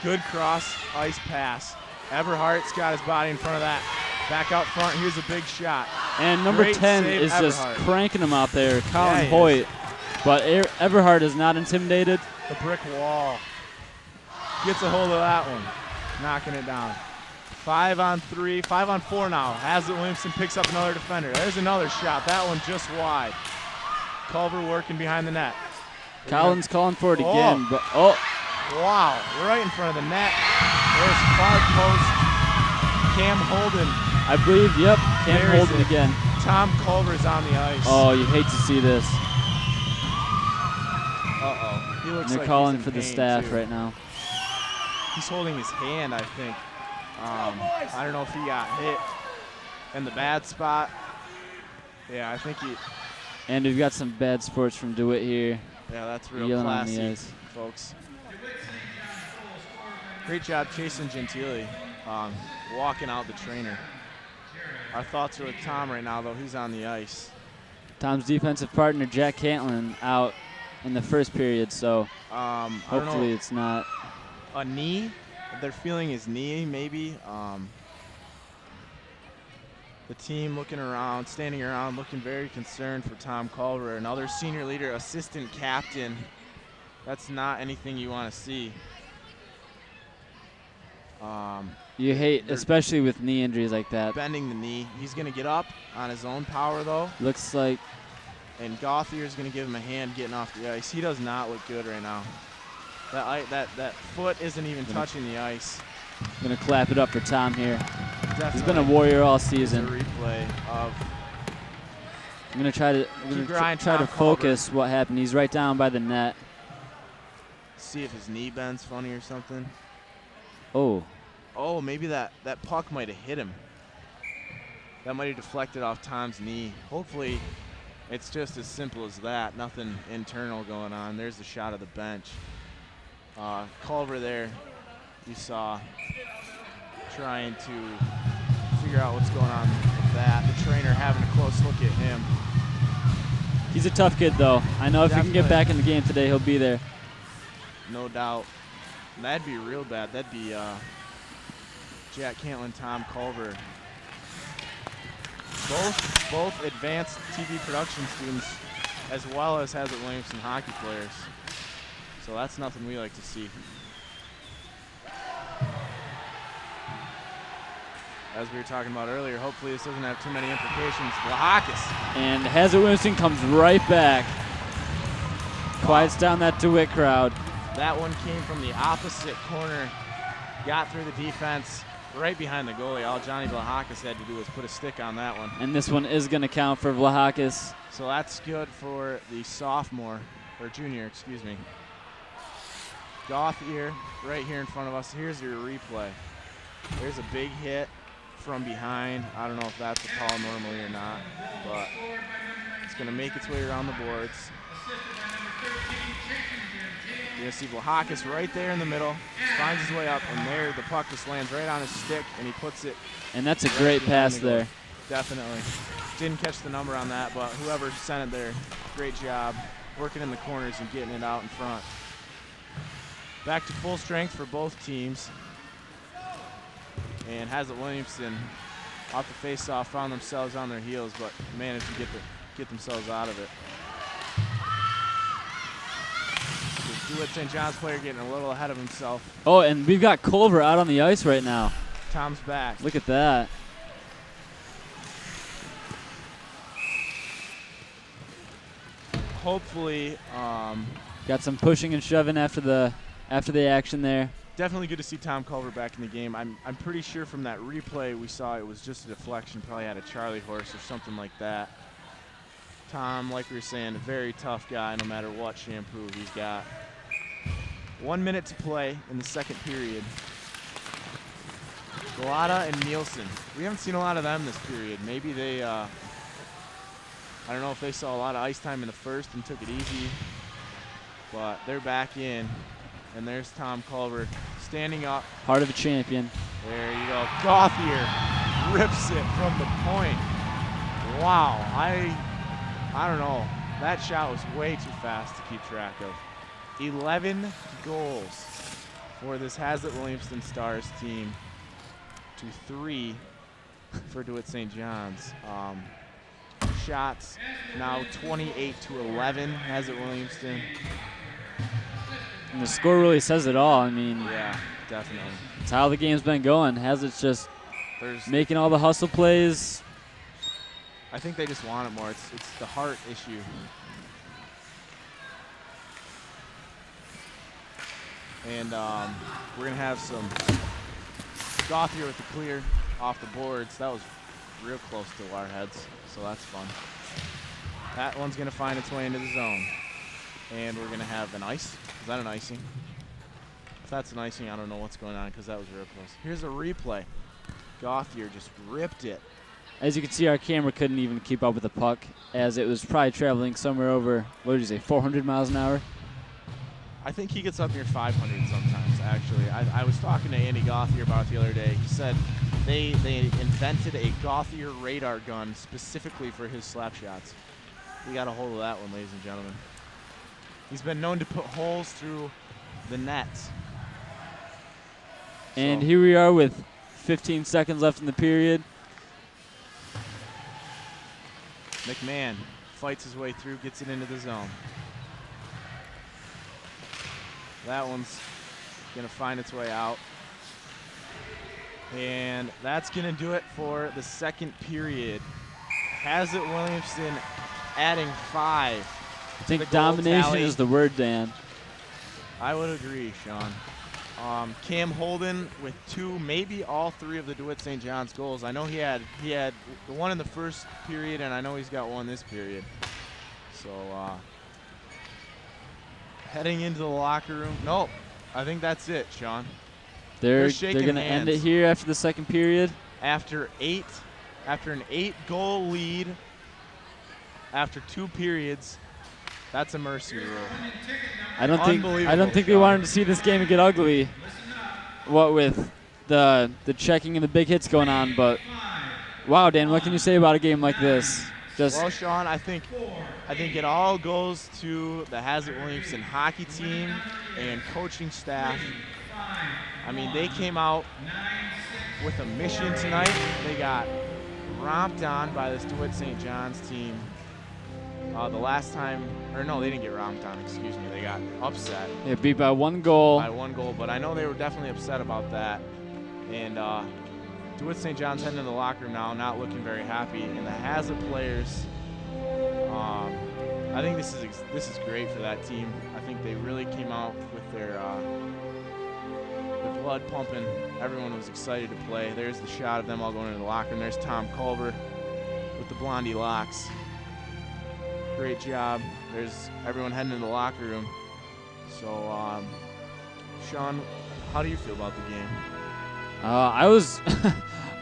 Good cross ice pass. Everhart's got his body in front of that. Back out front. Here's a big shot. And number Great 10 save, is just Everhart. cranking him out there. Colin he Hoyt. is. But Everhart is not intimidated. The brick wall. Gets a hold of that one. Knocking it down. 5-on-3. 5-on-4 now. Hazlitt Williamston picks up another defender. There's another shot. That one just wide. Culver working behind the net. Collins calling for it again. But Wow. Right in front of the net. There's far post. Cam Holden. I believe, yep, Cam There is Holden it. again. Tom Culver's on the ice. Oh, you hate to see this. Uh-oh. He looks They're like calling he's for in the pain, staff too. right now. He's holding his hand, I think. I don't know if he got hit in the bad spot. Yeah, I think he. And we've got some bad sports from DeWitt here. Yeah, that's real Yelling on the classy, ice. folks. Great job, Jason Gentili, walking out the trainer. Our thoughts are with Tom right now, though. He's on the ice. Tom's defensive partner, Jack Cantlin, out in the first period, so I don't hopefully know, it's not. a knee. They're feeling his knee, maybe. The team looking around, standing around, looking very concerned for Tom Culver, another senior leader, assistant captain. That's not anything you want to see. You hate, especially with knee injuries like that. Bending the knee. He's going to get up on his own power, though. Looks like. And Gauthier is going to give him a hand getting off the ice. He does not look good right now. That foot isn't even touching the ice. I'm going to clap it up for Tom here. Definitely. He's been a warrior all season. A replay of. I'm going to try to focus what happened. He's right down by the net. See if his knee bends funny or something. Oh, maybe that puck might have hit him. That might have deflected off Tom's knee. Hopefully, it's just as simple as that. Nothing internal going on. There's the shot of the bench. Culver there, you saw, trying to figure out what's going on with that. The trainer having a close look at him. He's a tough kid, though. I know if he can get Definitely. back in the game today, he'll be there. No doubt. That'd be real bad. That'd be Jack Cantlin, Tom Culver. Both advanced TV production students, as well as Hazlet Williamson hockey players. So that's nothing we like to see. As we were talking about earlier, hopefully this doesn't have too many implications. Vlahakis. And Hazlet Williamson comes right back. Quiets down that DeWitt crowd. That one came from the opposite corner, got through the defense, right behind the goalie. All Johnny Vlahakis had to do was put a stick on that one. And this one is going to count for Vlahakis. So that's good for the sophomore, or junior, excuse me. Gauthier right here in front of us. Here's your replay. There's a big hit from behind. I don't know if that's a call normally or not, but it's going to make its way around the boards. You're going to see Vlahakis right there in the middle, finds his way up, and there the puck just lands right on his stick, and he puts it. And that's a great pass there. Definitely. Didn't catch the number on that, but whoever sent it there, great job working in the corners and getting it out in front. Back to full strength for both teams. And Hazlet Williamson, off the face-off, found themselves on their heels, but managed to get themselves out of it. DeWitt St. John's player getting a little ahead of himself. Oh, and we've got Culver out on the ice right now. Tom's back. Look at that. Hopefully, got some pushing and shoving after the action there. definitely good to see Tom Culver back in the game. I'm pretty sure from that replay we saw it was just a deflection, probably had a Charlie horse or something like that. Tom, like we were saying, a very tough guy no matter what shampoo he's got. 1 minute to play in the second period. Galata and Nielsen. We haven't seen a lot of them this period. Maybe they, I don't know if they saw a lot of ice time in the first and took it easy, but they're back in. And there's Tom Culver standing up. Heart of a champion. There you go. Gauthier rips it from the point. Wow. I don't know. That shot was way too fast to keep track of. 11 goals for this Hazlet Williamson Stars team to 3 for DeWitt St. John's. Shots now 28-11, Hazlet Williamson. And the score really says it all. I mean, Yeah, definitely. it's how the game's been going. Hazlet's just making all the hustle plays. I think they just want it more. It's the heart issue. And we're going to have some Gauthier with the clear off the boards. That was real close to our heads, so that's fun. That one's going to find its way into the zone. And we're going to have an ice. Is that an icing? If that's an icing, I don't know what's going on because that was real close. Here's a replay. Gauthier just ripped it. As you can see, our camera couldn't even keep up with the puck as it was probably traveling somewhere over, what did you say, 400 miles an hour? I think he gets up near 500 sometimes, actually. I was talking to Andy Gauthier about it the other day. He said they invented a Gauthier radar gun specifically for his slap shots. we got a hold of that one, ladies and gentlemen. He's been known to put holes through the nets. And So- here we are with 15 seconds left in the period. McMahon fights his way through, gets it into the zone. That one's gonna find its way out. And that's gonna do it for the second period. Hazlitt Williamson adding 5. I think the goal domination tally. is the word, Dan. I would agree, Sean. Cam Holden with 2, maybe all 3 of the DeWitt St. John's goals. I know he had the one in the first period, and I know he's got one this period. So heading into the locker room. Nope, I think that's it, Sean. They're shaking going to end it hands. here after the second period. After an 8-goal lead, after 2 periods, that's a mercy rule. I don't think Unbelievable, they Sean. wanted to see this game get ugly. What with the checking and the big hits going on, but wow, Dan, what can you say about a game like this? Just Well, Sean, I think it all goes to the Hazlitt Williamson hockey team and coaching staff. I mean, they came out with a mission tonight. They got romped on by this DeWitt St. John's team. The last time, or no, they didn't get romped on, excuse me. They got upset they beat by 1 goal. by 1 goal, but I know they were definitely upset about that. And DeWitt St. John's heading in the locker room now, not looking very happy. And the Hazlitt players, I think this is great for that team. I think they really came out with their blood pumping. Everyone was excited to play. There's the shot of them all going into the locker room. There's Tom Culver with the blondie locks. Great job. There's everyone heading into the locker room. So, Sean, how do you feel about the game? I was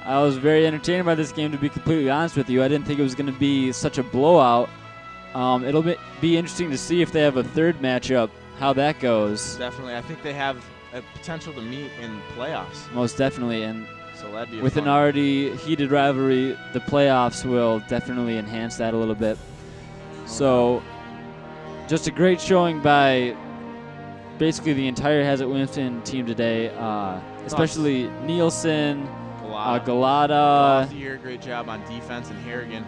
I was very entertained by this game, to be completely honest with you. I didn't think it was going to be such a blowout. It'll be interesting to see if they have a third matchup, how that goes. Definitely. I think they have a potential to meet in playoffs. Most definitely, and So that'd be with an already heated rivalry, the playoffs will definitely enhance that a little bit. So, just a great showing by basically the entire Hazlitt Williamson team today, especially Nielsen, Galata, Gothier, great job on defense, and Harrigan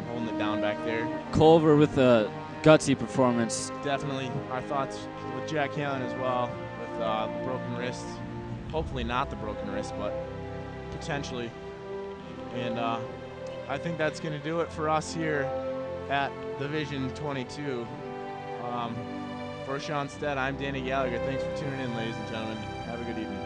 holding it down back there. Culver with a gutsy performance. Definitely our thoughts with Jack Allen as well, with the broken wrist. Hopefully not the broken wrist, but potentially. And I think that's going to do it for us here at Division 22. For Sean Stead, I'm Danny Gallagher. Thanks for tuning in, ladies and gentlemen. Have a good evening.